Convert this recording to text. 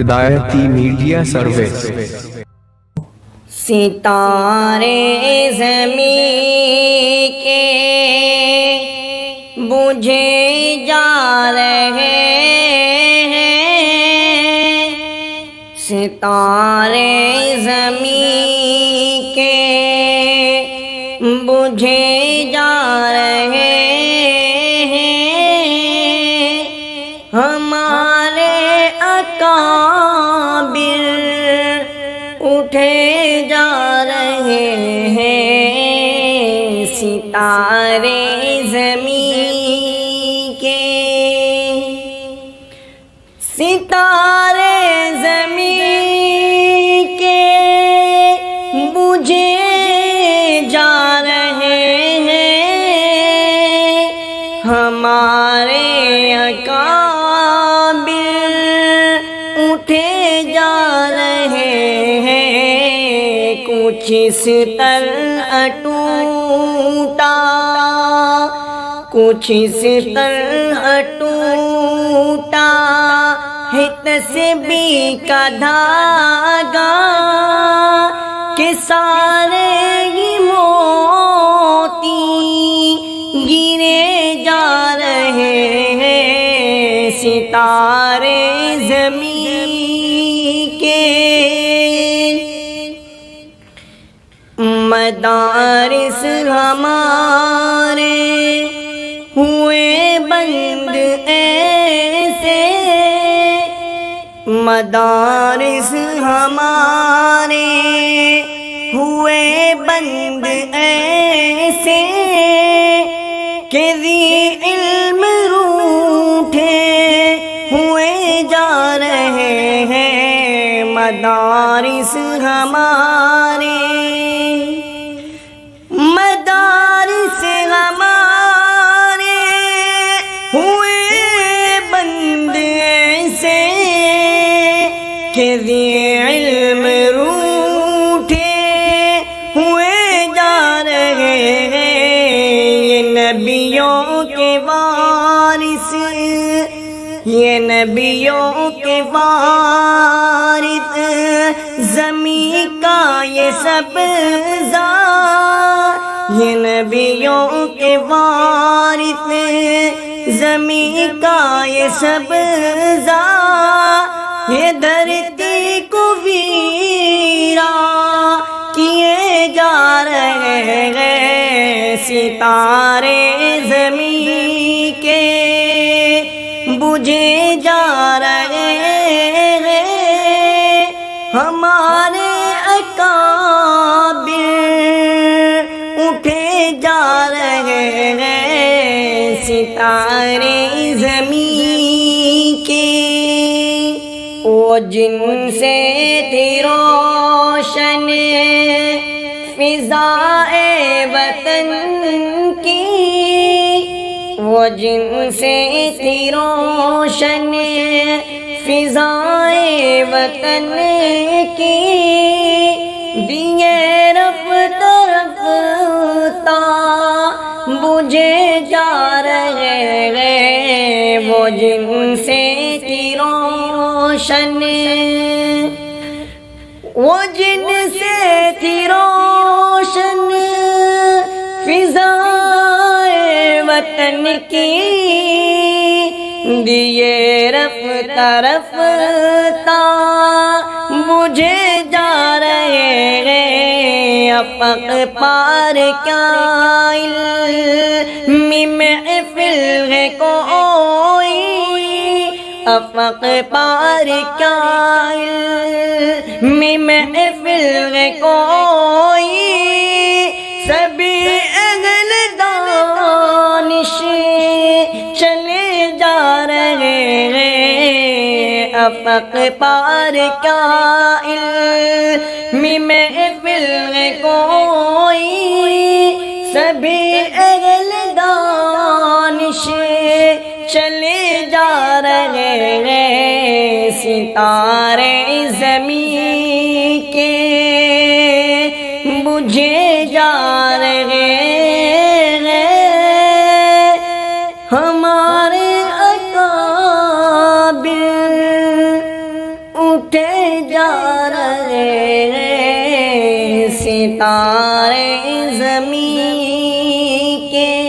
ہدایتی media service. ستارے زمین کے بجھے جا رہے ہیں، ستارے زمین کے بجھے جا رہے ہیں، ہمارے اکابر اٹھے جا رہے ہیں، ستارے زمین کے، ستارے زمین کے بجھے جا رہے ہیں، ہمارے اکابر اٹھے جا رہے ہیں، کچھ اس طرح ٹوٹا، کچھ اس طرح ٹوٹا ہے تسبیح کا دھاگا، کہ سارے ہی موتی گرے جا رہے ہیں، ستارے زمین کے، مدارس ہمارے ہوئے بند ایسے، مدارس ہمارے ہوئے بند ایسے، کہ ذی علم روٹھے ہوئے جا رہے ہیں، مدارس ہمارے، مدارس ہمارے ہوئے بند ایسے، کہ ذی علم روٹھے ہوئے جا رہے ہیں، یہ نبیوں کے وارث، یہ نبیوں کے وارث، زمین کا یہ سبزہ، یہ نبیوں کے وارث، زمین کا یہ سبزہ، یہ دھرتی کو ویران کیے جا رہے ہیں، ستارے زمین کے بجھے جا رہے ہیں، ہمارے اکابر اٹھے جا رہے ہیں، ستارے زمین کے، وہ جن سے تھی روشن فضائے وطن کی، وہ جن سے تھی روشن فضائے وطن کی، دیے رفتہ رفتہ بجھے جا رہے ہیں، وہ جن سے تھی روشن، وہ جن سے تھی روشن فضائے وطن کی، دیے رفتہ رفتہ مجھے جا رہے ہیں، افق پار کیا علم محفل ہے کوئی، افق پار کیا علم محفل ہے کوئی، سبھی اہل دانش چلے جا رہے ہیں، افق پار کیا علم محفل ہے کوئی، سبھی اہل دانش چلے جا رہے ہیں، ستارے زمین کے بجھے جا رہے ہیں، ہمارے اکابر اٹھے جا رہے ہیں ستارے زمین کے